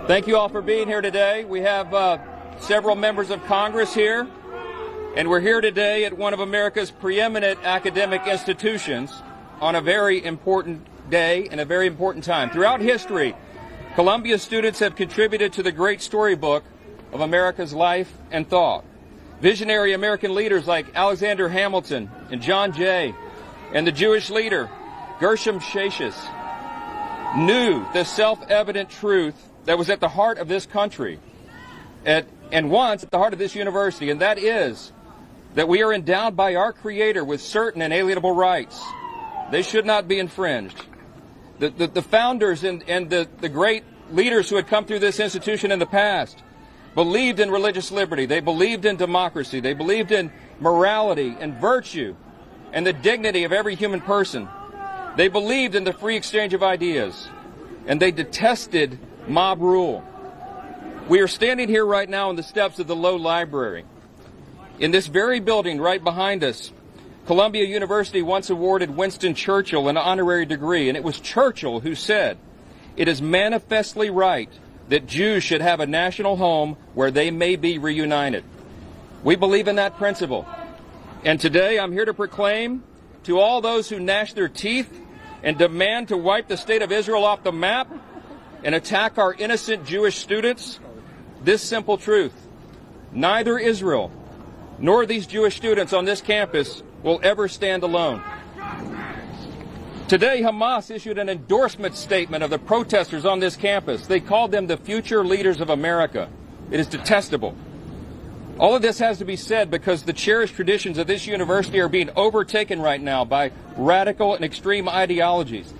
Thank you all for being here today. We have several members of Congress here, and we're here today at one of America's preeminent academic institutions on a very important day and a very important time. Throughout history, Columbia students have contributed to the great storybook of America's life and thought. Visionary American leaders like Alexander Hamilton and John Jay and the Jewish leader Gershom Shashis knew the self-evident truth that was at the heart of this country and once at the heart of this university, and that is that we are endowed by our Creator with certain inalienable rights. They should not be infringed. The founders and the great leaders who had come through this institution in the past believed in religious liberty. They believed in democracy. They believed in morality and virtue and the dignity of every human person. They believed in the free exchange of ideas, and they detested mob rule. We are standing here right now on the steps of the Low Library. In this very building right behind us, Columbia University once awarded Winston Churchill an honorary degree, and it was Churchill who said, "It is manifestly right that Jews should have a national home where they may be reunited." We believe in that principle. And today I'm here to proclaim to all those who gnash their teeth and demand to wipe the state of Israel off the map and attack our innocent Jewish students this simple truth: neither Israel nor these Jewish students on this campus will ever stand alone. Today, Hamas issued an endorsement statement of the protesters on this campus. They called them the future leaders of America. It is detestable. All of this has to be said because the cherished traditions of this university are being overtaken right now by radical and extreme ideologies.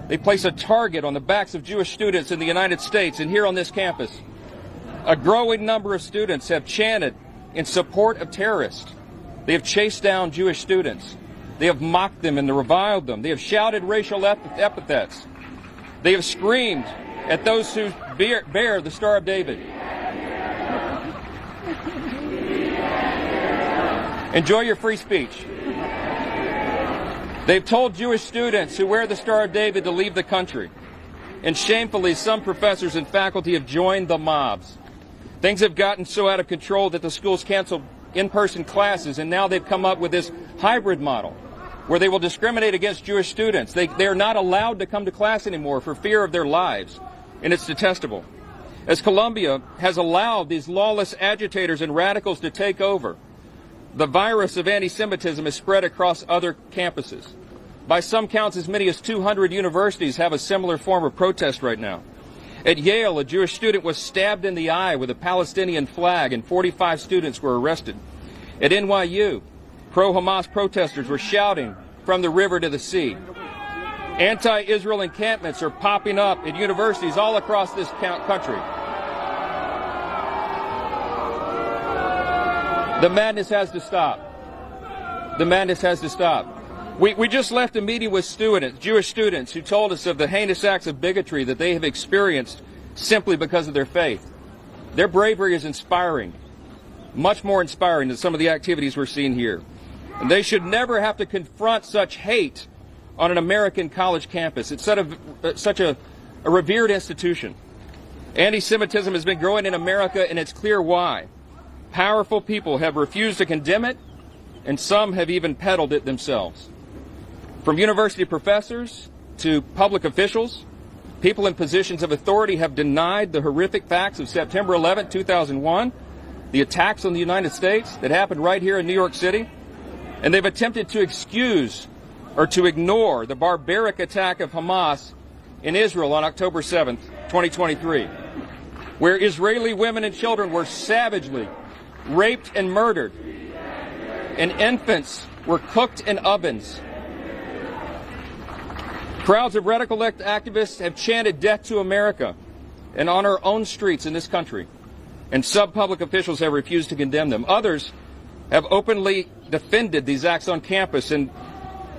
They place a target on the backs of Jewish students in the United States and here on this campus. A growing number of students have chanted in support of terrorists. They have chased down Jewish students. They have mocked them and reviled them. They have shouted racial epithets. They have screamed at those who bear the Star of David. Enjoy your free speech. They've told Jewish students who wear the Star of David to leave the country. And shamefully, some professors and faculty have joined the mobs. Things have gotten so out of control that the schools canceled in-person classes, and now they've come up with this hybrid model where they will discriminate against Jewish students. They are not allowed to come to class anymore for fear of their lives, and it's detestable. As Columbia has allowed these lawless agitators and radicals to take over, the virus of anti-Semitism has spread across other campuses. By some counts, as many as 200 universities have a similar form of protest right now. At Yale, a Jewish student was stabbed in the eye with a Palestinian flag, and 45 students were arrested. At NYU, pro-Hamas protesters were shouting from the river to the sea. Anti-Israel encampments are popping up at universities all across this country. The madness has to stop. The madness has to stop. We just left a meeting with students, Jewish students, who told us of the heinous acts of bigotry that they have experienced simply because of their faith. Their bravery is inspiring, much more inspiring than some of the activities we're seeing here. And they should never have to confront such hate on an American college campus. It's such a revered institution. Anti-Semitism has been growing in America, and it's clear why. Powerful people have refused to condemn it, and some have even peddled it themselves. From university professors to public officials, people in positions of authority have denied the horrific facts of September 11, 2001, the attacks on the United States that happened right here in New York City, and they've attempted to excuse or to ignore the barbaric attack of Hamas in Israel on October 7, 2023, where Israeli women and children were savagely raped and murdered, and infants were cooked in ovens. Crowds of radical activists have chanted death to America and on our own streets in this country, and sub-public officials have refused to condemn them. Others have openly defended these acts on campus, and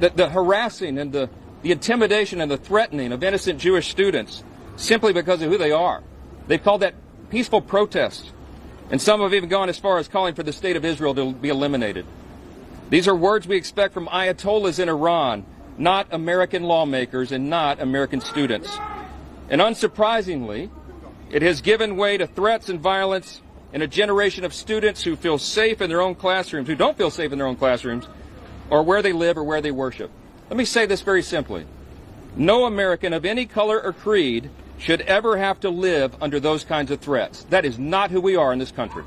the harassing and the intimidation and the threatening of innocent Jewish students simply because of who they are. They've called that peaceful protest, and some have even gone as far as calling for the state of Israel to be eliminated. These are words we expect from ayatollahs in Iran, not American lawmakers and not American students. And unsurprisingly, It has given way to threats and violence in a generation of students who feel safe in their own classrooms, who don't feel safe in their own classrooms, or where they live or where they worship. Let me say this very simply. No American of any color or creed should ever have to live under those kinds of threats. That is not who we are in this country.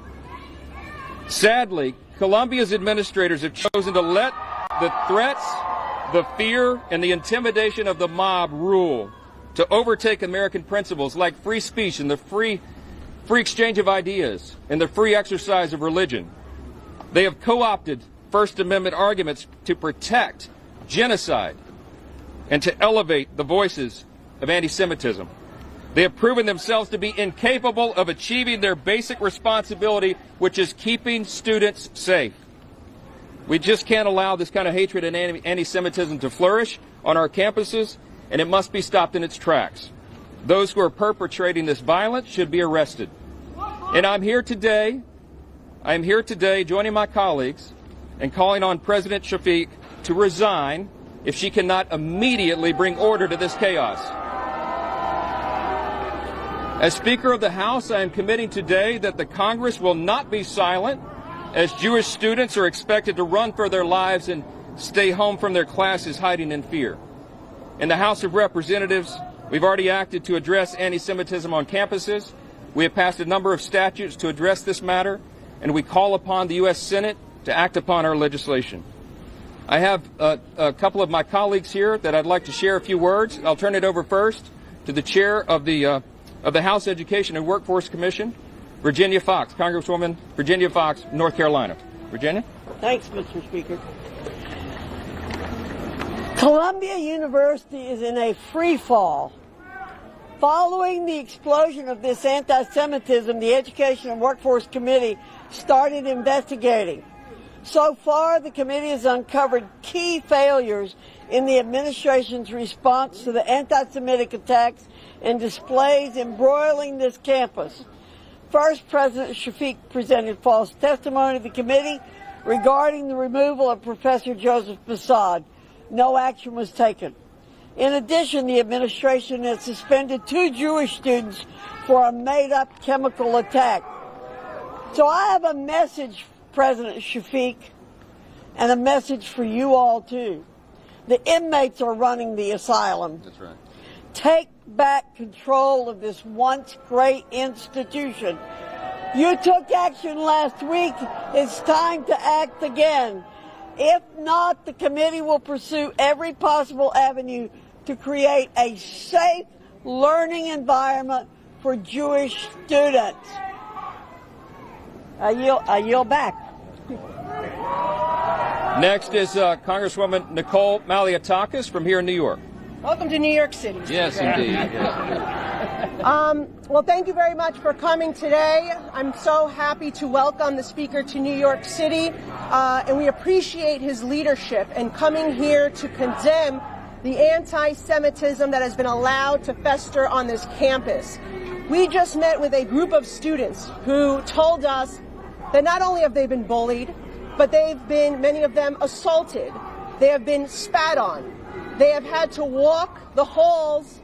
Sadly, Columbia's administrators have chosen to let the threats, the fear, and the intimidation of the mob rule, to overtake American principles like free speech and the free exchange of ideas and the free exercise of religion. They have co-opted First Amendment arguments to protect genocide and to elevate the voices of anti-Semitism. They have proven themselves to be incapable of achieving their basic responsibility, which is keeping students safe. We just can't allow this kind of hatred and anti-Semitism to flourish on our campuses, and it must be stopped in its tracks. Those who are perpetrating this violence should be arrested. And I'm here today joining my colleagues and calling on President Shafiq to resign if she cannot immediately bring order to this chaos. As Speaker of the House, I am committing today that the Congress will not be silent as Jewish students are expected to run for their lives and stay home from their classes hiding in fear. In the House of Representatives, we've already acted to address anti-Semitism on campuses. We have passed a number of statutes to address this matter, and we call upon the U.S. Senate to act upon our legislation. I have a couple of my colleagues here that I'd like to share a few words. I'll turn it over first to the chair of the House Education and Workforce Commission, Virginia Fox, Congresswoman Virginia Fox, North Carolina. Virginia? Thanks, Mr. Speaker. Columbia University is in a free fall. Following the explosion of this anti-Semitism, the Education and Workforce Committee started investigating. So far, the committee has uncovered key failures in the administration's response to the anti-Semitic attacks and displays embroiling this campus. First, President Shafiq presented false testimony to the committee regarding the removal of Professor Joseph Basad. No action was taken. In addition, the administration has suspended 2 Jewish students for a made-up chemical attack. So I have a message, President Shafiq, and a message for you all, too. The inmates are running the asylum. That's right. Take back control of this once great institution. You took action last week. It's time to act again. If not, the committee will pursue every possible avenue to create a safe learning environment for Jewish students. I yield back. Next is Congresswoman Nicole Malliotakis from here in New York. Welcome to New York City. Yes, indeed. Well, thank you very much for coming today. I'm so happy to welcome the Speaker to New York City, and we appreciate his leadership and coming here to condemn the anti-Semitism that has been allowed to fester on this campus. We just met with a group of students who told us that not only have they been bullied, but they've been, many of them, assaulted. They have been spat on. They have had to walk the halls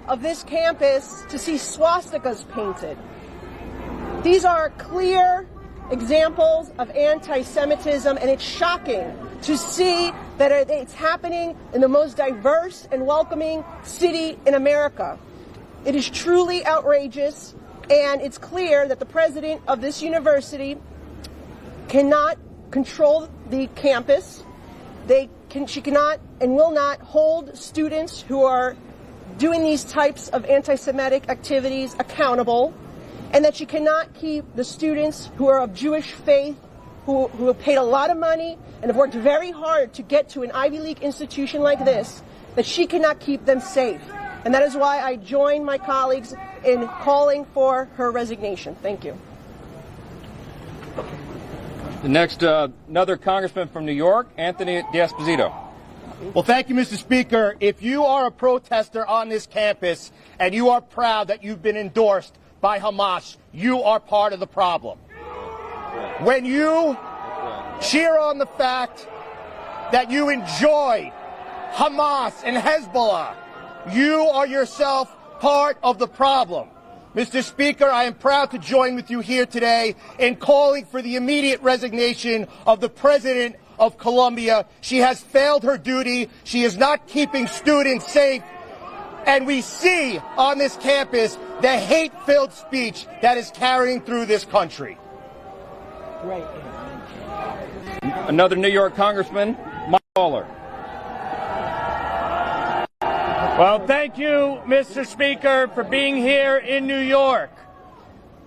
of this campus to see swastikas painted. These are clear examples of anti-Semitism, and it's shocking to see that it's happening in the most diverse and welcoming city in America. It is truly outrageous, and it's clear that the president of this university cannot control the campus. She cannot and will not hold students who are doing these types of anti-Semitic activities accountable, and that she cannot keep the students who are of Jewish faith, who have paid a lot of money and have worked very hard to get to an Ivy League institution like this, that she cannot keep them safe. And that is why I join my colleagues in calling for her resignation. Thank you. The next, another congressman from New York, Anthony D'Esposito. Well, thank you, Mr. Speaker. If you are a protester on this campus and you are proud that you've been endorsed by Hamas, you are part of the problem. When you cheer on the fact that you enjoy Hamas and Hezbollah, you are yourself part of the problem. Mr. Speaker, I am proud to join with you here today in calling for the immediate resignation of the President of Colombia. She has failed her duty. She is not keeping students safe. And we see on this campus the hate-filled speech that is carrying through this country. Great. Another New York Congressman, Mike Lawler. Well, thank you, Mr. Speaker, for being here in New York.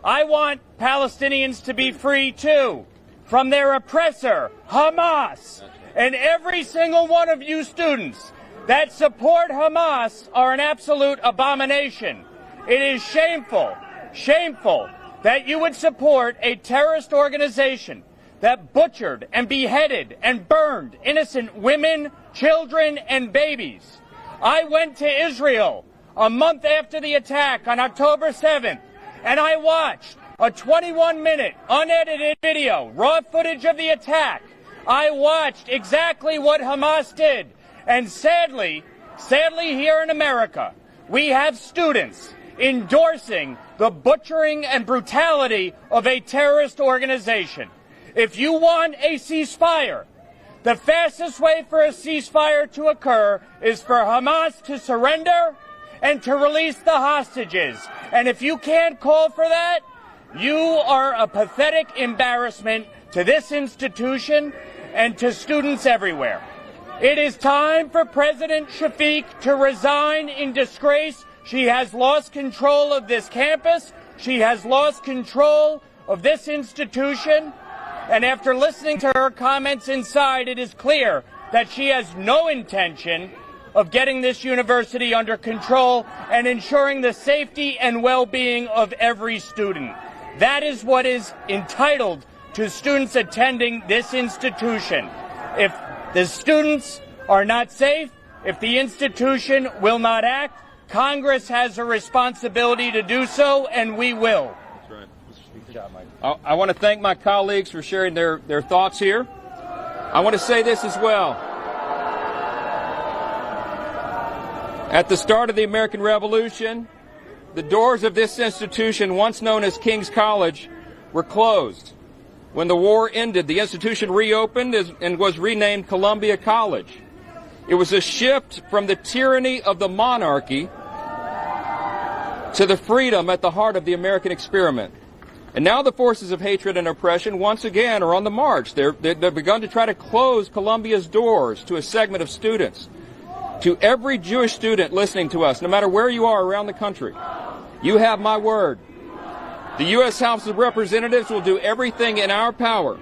I want Palestinians to be free, too, from their oppressor, Hamas. And every single one of you students that support Hamas are an absolute abomination. It is shameful, shameful that you would support a terrorist organization that butchered and beheaded and burned innocent women, children, and babies. I went to Israel a month after the attack on October 7th, and I watched a 21-minute unedited video, raw footage of the attack. I watched exactly what Hamas did. And sadly here in America, we have students endorsing the butchering and brutality of a terrorist organization. If you want a ceasefire, the fastest way for a ceasefire to occur is for Hamas to surrender and to release the hostages. And if you can't call for that, you are a pathetic embarrassment to this institution and to students everywhere. It is time for President Shafiq to resign in disgrace. She has lost control of this campus. She has lost control of this institution. And after listening to her comments inside, it is clear that she has no intention of getting this university under control and ensuring the safety and well-being of every student. That is what is entitled to students attending this institution. If the students are not safe, if the institution will not act, Congress has a responsibility to do so, and we will. That's right. Good job, Mike. I want to thank my colleagues for sharing their thoughts here. I want to say this as well. At the start of the American Revolution, the doors of this institution, once known as King's College, were closed. When the war ended, the institution reopened and was renamed Columbia College. It was a shift from the tyranny of the monarchy to the freedom at the heart of the American experiment. And now the forces of hatred and oppression once again are on the march. They've begun to try to close Columbia's doors to a segment of students. To every Jewish student listening to us, no matter where you are around the country, you have my word. The U.S. House of Representatives will do everything in our power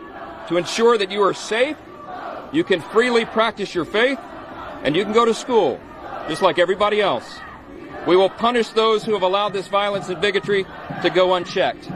to ensure that you are safe, you can freely practice your faith, and you can go to school just like everybody else. We will punish those who have allowed this violence and bigotry to go unchecked.